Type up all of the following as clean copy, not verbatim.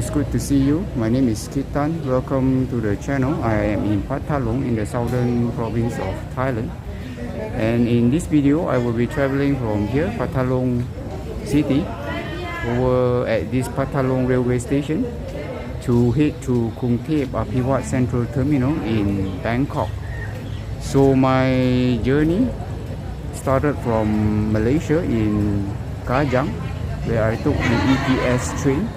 it's good to see you. My name is Kitan. Welcome to the channel. I am in Phatthalung in the southern province of Thailand. And in this video, I will be traveling from here, Phatthalung city, over at this Phatthalung Railway Station to head to Krungthep Aphiwat Central Terminal in Bangkok. So my journey started from Malaysia in Kajang, where I took the ETS train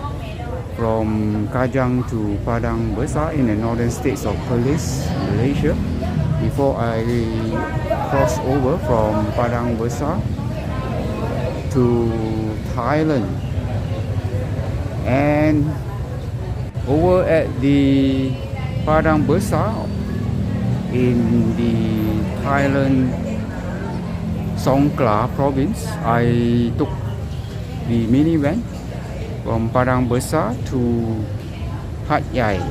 from Kajang to Padang Besar in the northern states of Perlis, Malaysia, before I crossed over from Padang Besar to Thailand. And over at the Padang Besar in the Thailand Songkhla province, I took the minivan from Padang Besar to Hatyai,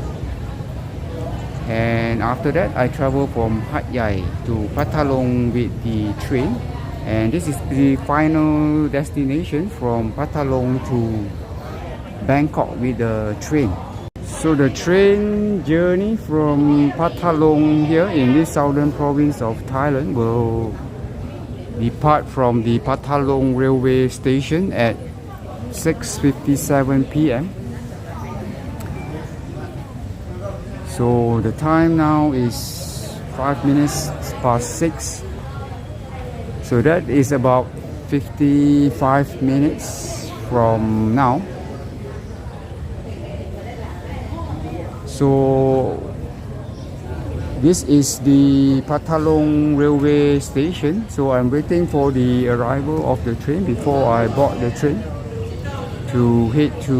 and after that I travel from Hatyai to Phatthalung with the train, and this is the final destination from Phatthalung to Bangkok with the train. So the train journey from Phatthalung here in this southern province of Thailand will depart from the Phatthalung Railway Station at 6:57 p.m. So the time now is 5 minutes past 6. So that is about 55 minutes from now. So this is the Phatthalung Railway Station. So I'm waiting for the arrival of the train before I board the train to head to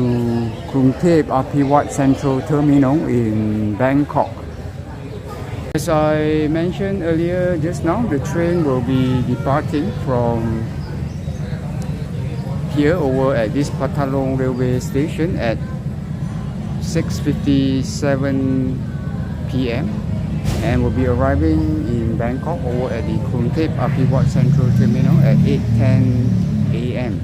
Krungthep Aphiwat Central Terminal in Bangkok. As I mentioned earlier just now, the train will be departing from here over at this Phatthalung Railway Station at 6:57 p.m. and will be arriving in Bangkok over at the Krungthep Aphiwat Central Terminal at 8:10 a.m.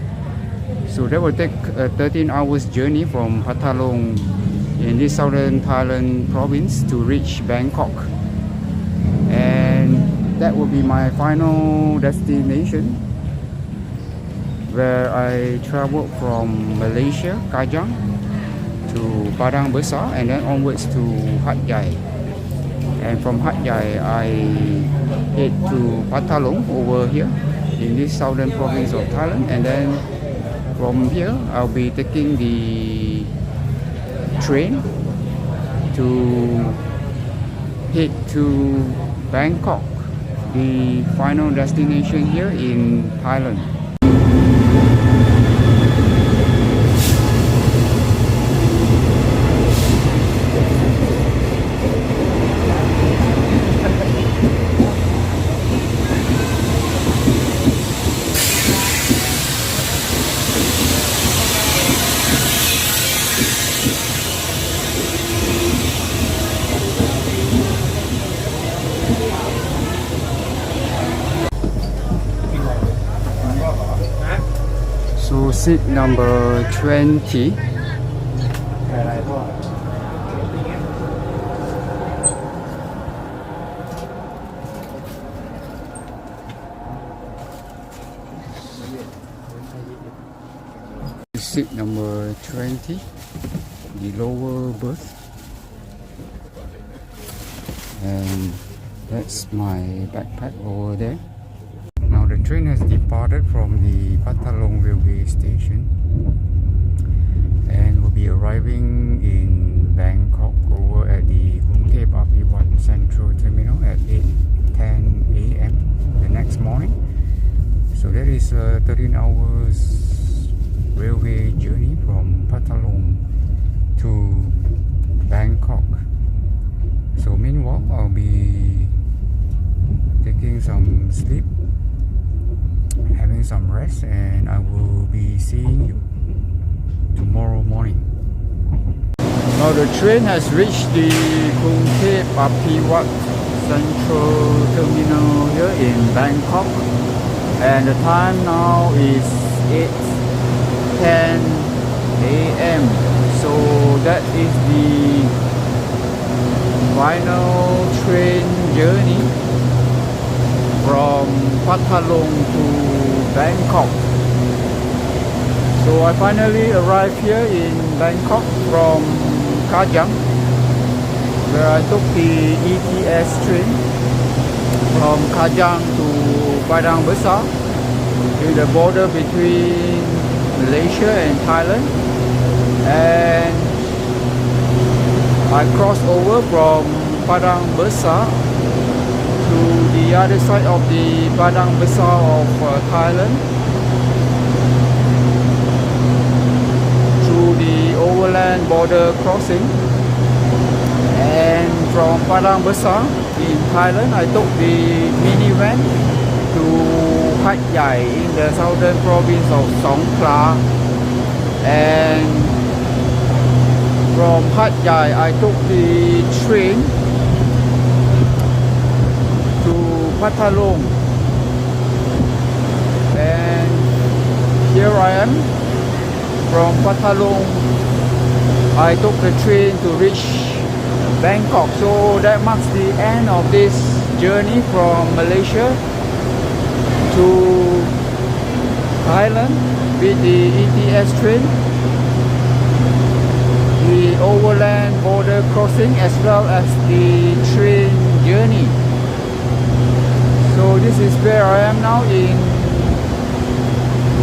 So that will take a 13 hours journey from Phatthalung in this southern Thailand province to reach Bangkok, and that will be my final destination, where I traveled from Malaysia, Kajang, to Padang Besar and then onwards to Hatyai. And from Hatyai I head to Phatthalung over here in this southern province of Thailand, and then from here I'll be taking the train to head to Bangkok, the final destination here in Thailand. So seat number 20. Seat number 20, the lower berth, and that's my backpack over there. Now the train has departed from the Phatthalung Railway Station and will be arriving in Bangkok over at the Krungthep Aphiwat Central Terminal at 8:10 a.m. the next morning. So that is a 13 hours railway journey from Phatthalung to Bangkok. So meanwhile I'll be taking some sleep, having some rest, and I will be seeing you tomorrow morning. Now the train has reached the Krungthep Aphiwat Central Terminal here in Bangkok, and the time now is 8:10 a.m. So that is the final train journey from Phatthalung to Bangkok. So I finally arrived here in Bangkok from Kajang, where I took the ETS train from Kajang to Padang Besar, in the border between Malaysia and Thailand, and I crossed over from Padang Besar to the other side of the Padang Besar of Thailand, through the overland border crossing, and from Padang Besar in Thailand I took the minivan to Hatyai in the southern province of Songkhla, and from Hatyai I took the train to Phatthalung, and here I am. From Phatthalung I took the train to reach Bangkok. So that marks the end of this journey from Malaysia to Thailand with the ETS train, the overland border crossing, as well as the train journey. So this is where I am now in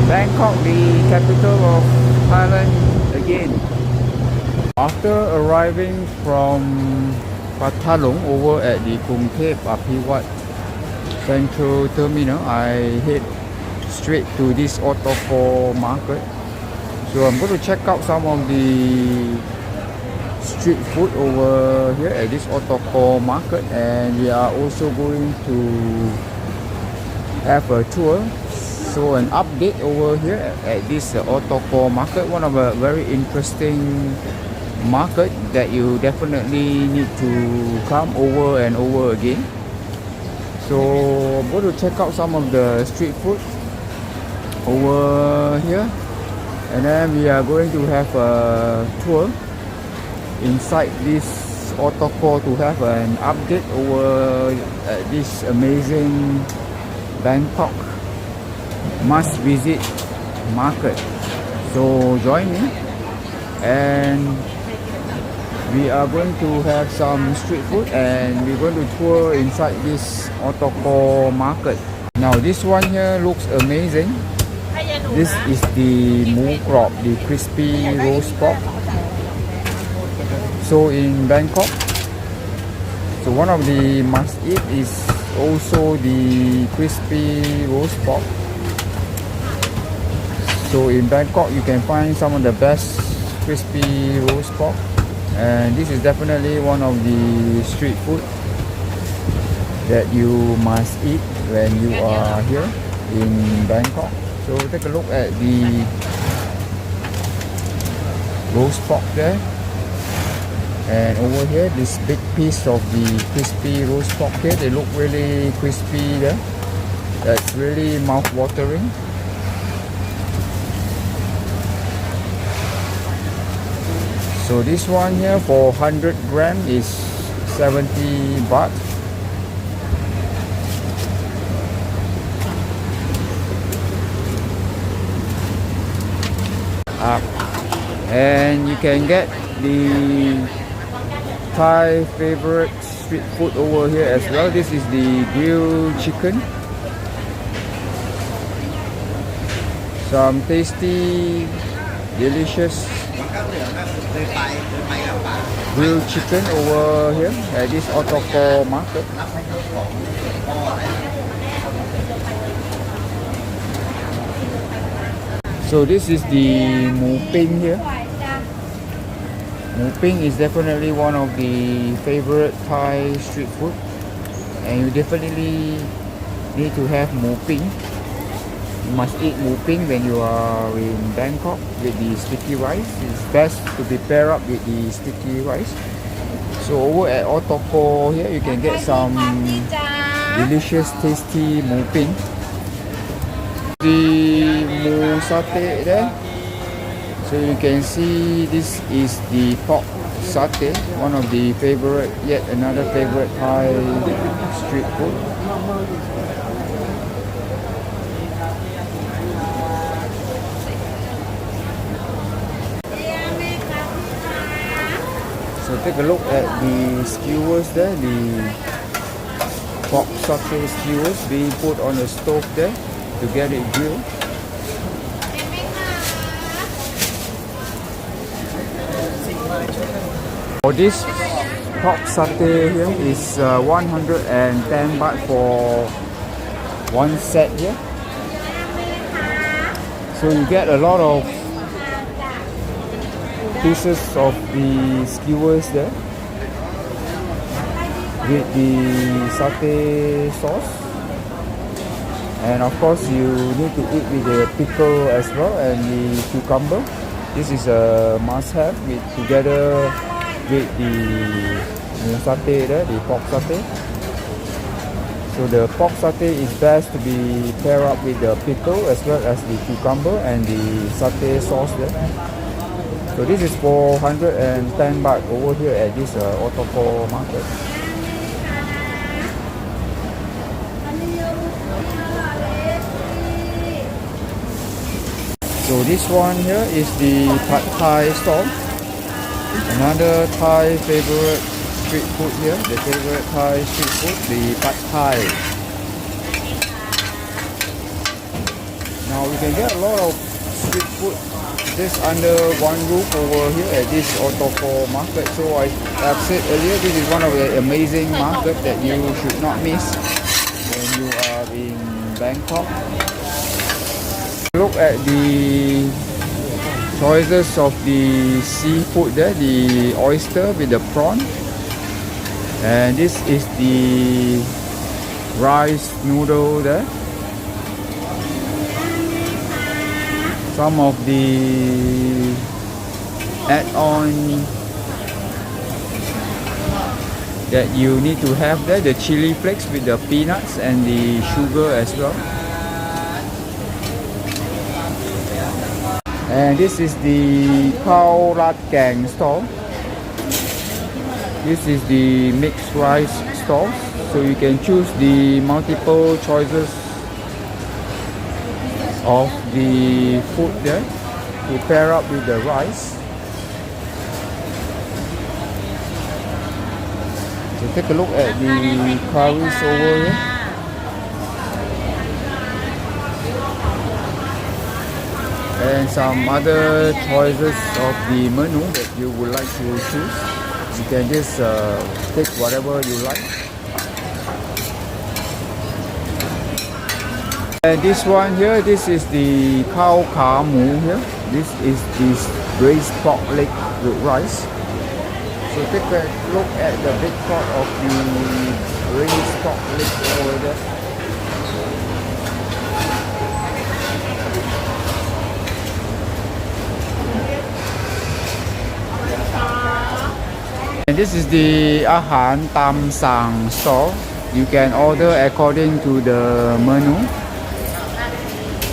Bangkok, the capital of Thailand again. After arriving from Phatthalung over at the Krungthep Aphiwat Central Terminal, I head straight to this Or Tor Kor market. So I'm going to check out some of the street food over here at this Or Tor Kor market, and we are also going to have a tour. So an update over here at this Or Tor Kor market, one of a very interesting market that you definitely need to come over and over again. So I'm going to check out some of the street food over here, and then we are going to have a tour inside this Or Tor Kor to have an update over this amazing Bangkok must visit market. So join me, and we are going to have some street food, and we're going to tour inside this Or Tor Kor market. Now this one here looks amazing. This is the moo crop, the crispy roast pork. So in Bangkok, so one of the must eat is also the crispy roast pork. So in Bangkok you can find some of the best crispy roast pork, and this is definitely one of the street food that you must eat when you are here in Bangkok. So take a look at the roast pork there, and over here this big piece of the crispy roast pork here, they look really crispy there. That's really mouth-watering. So this one here for 100 gram is 70 baht. And you can get the Thai favorite street food over here as well. This is the grilled chicken. Some tasty, delicious grilled chicken over here at this Or Tor Kor market. So this is the moo ping here. Moo ping is definitely one of the favorite Thai street food, and you definitely need to have moo ping. You must eat moo ping when you are in Bangkok with the sticky rice. It's best to be paired up with the sticky rice. So over at Or Tor Kor here, you can get some delicious, tasty moo ping. The moo satay there. So So you can see this is the pork satay, one of the favorite, yet another favorite Thai street food. So take a look at the skewers there, the pork satay skewers being put on the stove there to get it grilled. For this pork satay here is 110 baht for one set here. So you get a lot of pieces of the skewers there with the satay sauce, and of course you need to eat with the pickle as well and the cucumber. This is a must-have together with the satay there, the pork satay. So the pork satay is best to be paired up with the pickle as well as the cucumber and the satay sauce there. So this is for 110 baht over here at this Or Tor Kor market. So this one here is the Pad Thai stall. Another Thai favorite street food here, the favorite Thai street food, the Pad Thai. Now we can get a lot of street food just under one roof over here at this Or Tor Kor market. So I've said earlier, this is one of the amazing markets that you should not miss when you are in Bangkok. Look at the choices of the seafood there, the oyster with the prawn, and this is the rice noodle there. Some of the add-on that you need to have there, the chili flakes with the peanuts and the sugar as well. And this is the Khao Rat Gang stall. This is the mixed rice stall. So you can choose the multiple choices of the food there to pair up with the rice. So take a look at the curries over here. And some other choices of the menu that you would like to choose. You can just take whatever you like. And this one here, this is the khao kha mu here. This is this braised pork leg with rice. So take a look at the big pot of the braised pork leg over there. And this is the Ahan Tam Sang store. You can order according to the menu.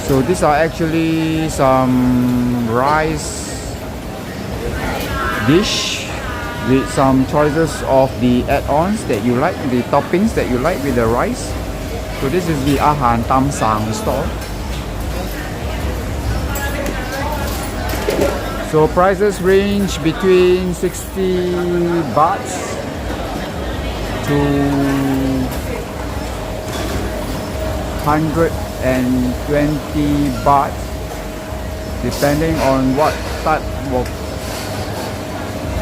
So these are actually some rice dish with some choices of the add-ons that you like, the toppings that you like with the rice. So this is the Ahan Tam Sang store. So prices range between 60 baht to 120 baht, depending on what type of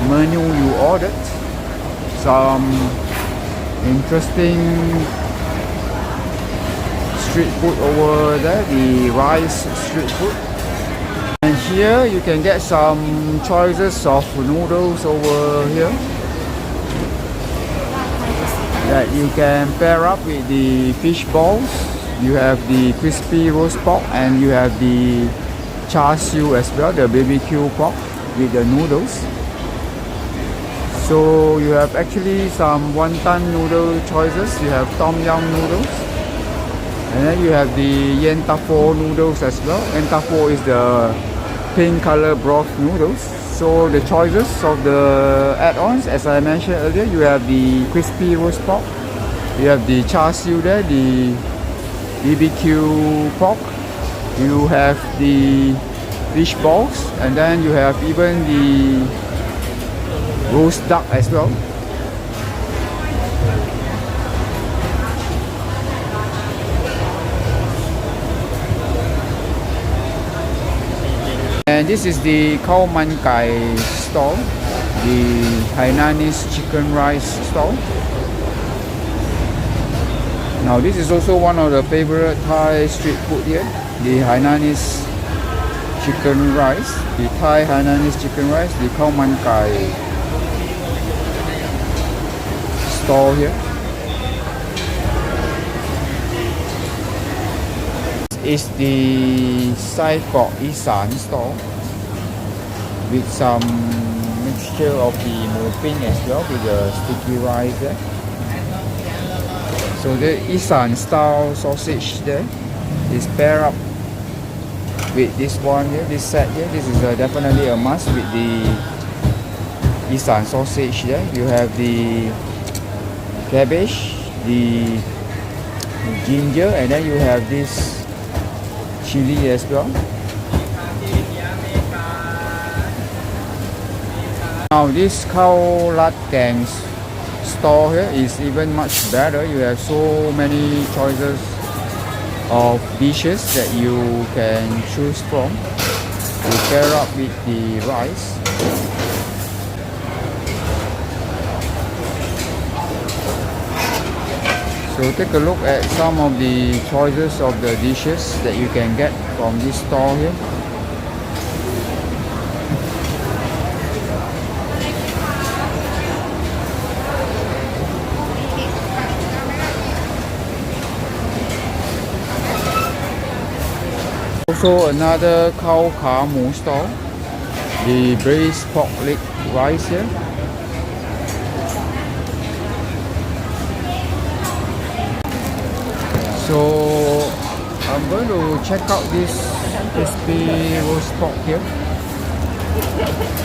menu you ordered. Some interesting street food over there, the rice street food. And here you can get some choices of noodles over here that you can pair up with the fish balls. You have the crispy roast pork and you have the char siu as well, the BBQ pork with the noodles. So you have actually some wonton noodle choices. You have tom yum noodles, and then you have the yen tafo noodles as well. Yen tafo is the pink color broth noodles. So the choices of the add-ons, as I mentioned earlier, you have the crispy roast pork, you have the char siu there, the BBQ pork, you have the fish balls, and then you have even the roast duck as well. And this is the khao man kai stall, the Hainanese chicken rice stall. Now this is also one of the favorite Thai street food here, the Hainanese chicken rice, the Thai Hainanese chicken rice, the khao man kai stall here. Is the Sai Kok Isan stall with some mixture of the mu ping as well with the sticky rice there. So the Isan style sausage there is paired up with this one here, this set here. This is definitely a must with the Isan sausage there. You have the cabbage, the ginger, and then you have this chili as well. Now this khao lat kang store here is even much better. You have so many choices of dishes that you can choose from to pair up with the rice. So take a look at some of the choices of the dishes that you can get from this store here. Also another khao kha mu store, the braised pork leg rice here. So I'm going to check out this crispy roast pork here.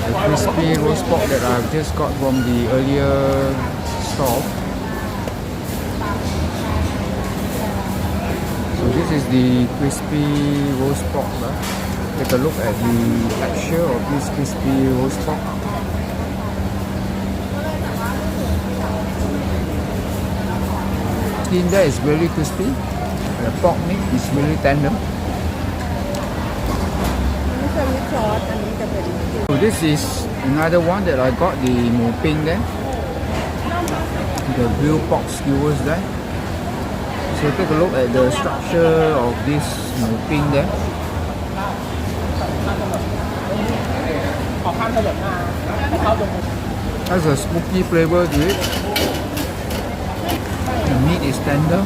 The crispy roast pork that I've just got from the earlier stall. So this is the crispy roast pork. Take a look at the texture of this crispy roast pork. Skin there is very crispy. The pork meat is really tender. So this is another one that I got, the mu ping there, the grilled pork skewers there. So take a look at the structure of this mu ping there. Has a smoky flavor to it. The meat is tender.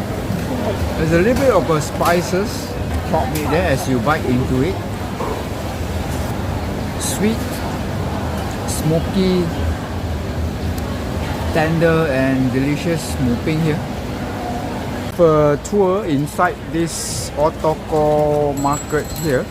There's a little bit of a spices pork meat there as you bite into it. Sweet, smoky, tender and delicious mu ping here. A tour inside this Or Tor Kor market here.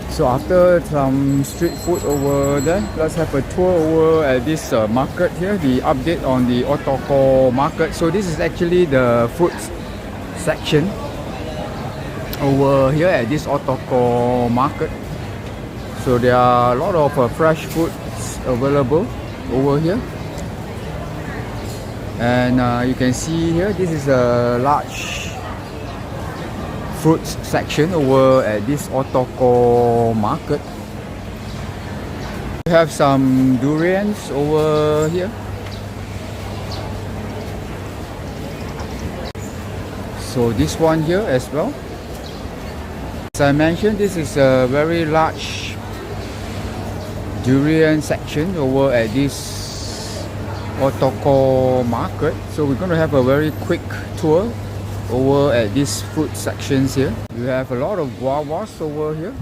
So after some street food over there, let's have a tour over at this market here, the update on the Or Tor Kor market. So this is actually the fruit section over here at this Or Tor Kor market. So there are a lot of fresh fruits available over here. And you can see here, this is a large fruits section over at this Or Tor Kor market. We have some durians over here. So this one here as well. As I mentioned, this is a very large durian section over at this Or Tor Kor market. So we're going to have a very quick tour over at these fruit sections here. You have a lot of guavas over here.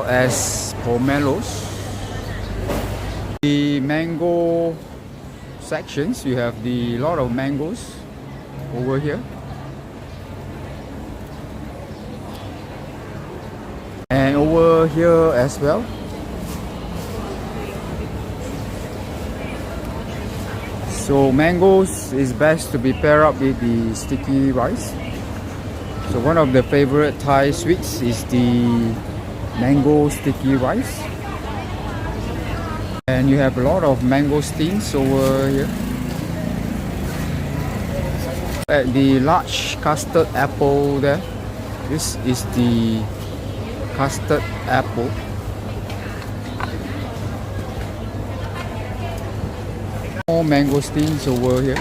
As pomelos, the mango sections, you have the lot of mangoes over here. over here as well. So mangoes is best to be paired up with the sticky rice. So one of the favorite Thai sweets is the mango sticky rice. And you have a lot of mangosteens over here. At the large custard apple there, this is the custard apple. More mangosteens over here.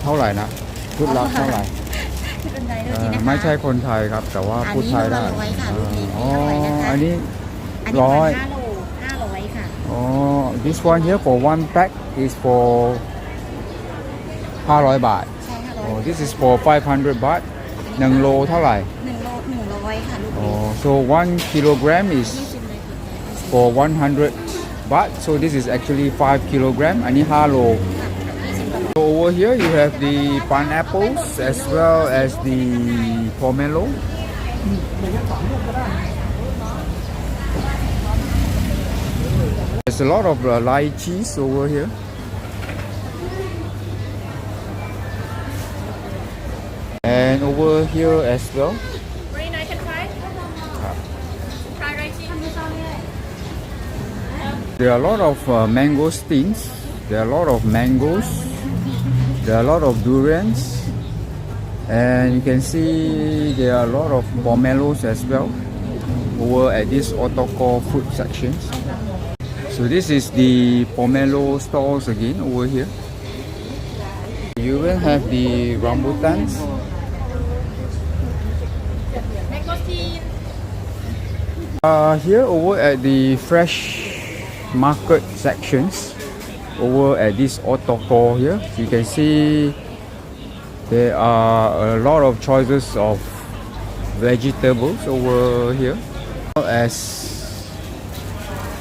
How muchนะgood luck เท่าไหร่ไม่ใช่คนไทยครับแต่ว่าพูดไทยได้อ๋ออันนี้100 500 ค่ะ อ๋อ this one here for one pack is for 500 บาท ใช่ 500 oh this is for 500 baht 1 โลเท่าไหร่ 1 โล 100 ค่ะลูก oh so 1 kilogram is for 100 baht so this is actually 5 kilogram อันนี้5 โล So over here you have the pineapples as well as the pomelo. There's a lot of lychees over here. And over here as well. Very nice and fried. Fried rice. There are a lot of mangosteens. There are a lot of mangoes. There are a lot of durians, and you can see there are a lot of pomelos as well over at this Or Tor Kor food sections. So this is the pomelo stalls again over here. You will have the rambutans. Here over at the fresh market sections. Over at this Or Tor Kor here, you can see there are a lot of choices of vegetables over here, as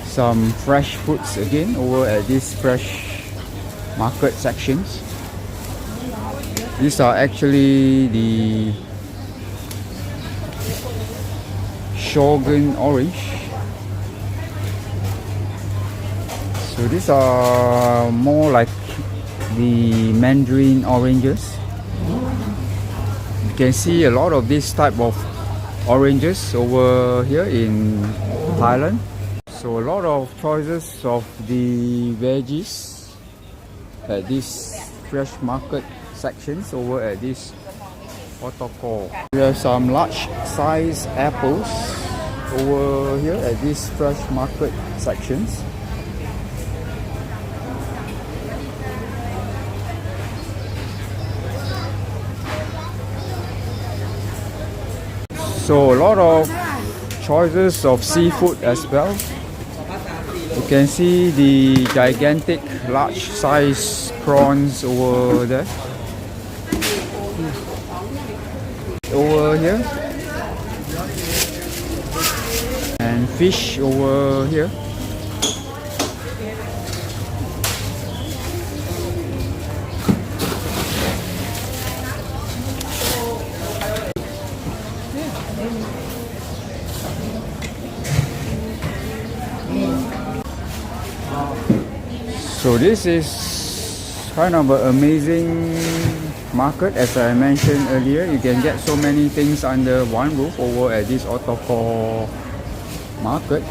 some fresh fruits again over at these fresh market sections. These are actually the Shogun orange. So these are more like the mandarin oranges. You can see a lot of this type of oranges over here in Thailand. So a lot of choices of the veggies at this fresh market sections over at this Or Tor Kor. We have some large size apples over here at these fresh market sections. So a lot of choices of seafood as well. You can see the gigantic large size prawns over there. Over here. And fish over here. So this is kind of an amazing market. As I mentioned earlier, you can get so many things under one roof over at this Or Tor Kor market.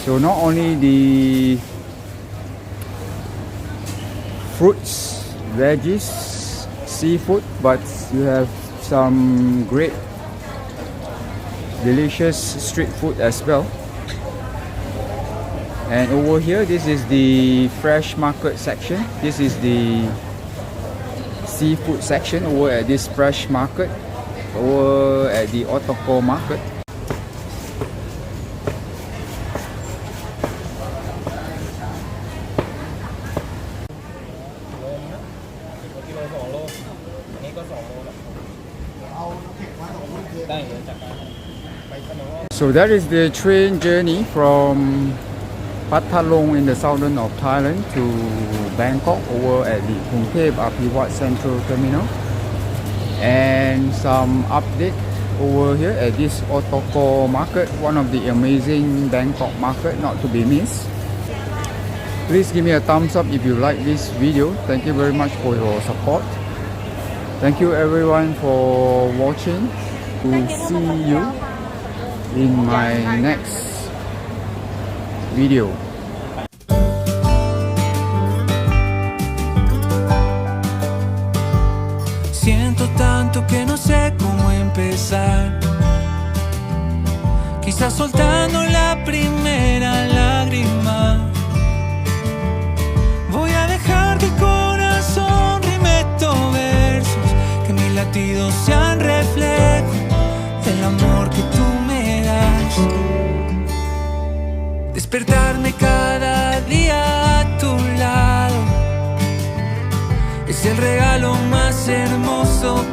So not only the fruits, veggies, seafood, but you have some great delicious street food as well. And over here, this is the fresh market section. This is the seafood section over at this fresh market, over at the Or Tor Kor market. So that is the train journey from Phatthalung in the southern of Thailand to Bangkok over at the Krungthep Aphiwat Central Terminal. and some update over here at this Or Tor Kor market, one of the amazing Bangkok market not to be missed. Please give me a thumbs up if you like this video. Thank you very much for your support. Thank you everyone for watching. We'll see you in my next video. Siento tanto que no sé cómo empezar. Quizás soltando la primera lágrima. Voy a dejar que el corazón rime estos versos, que mis latidos sean reflejo del amor que tú me das. Despertarme cada día a tu lado es el regalo más hermoso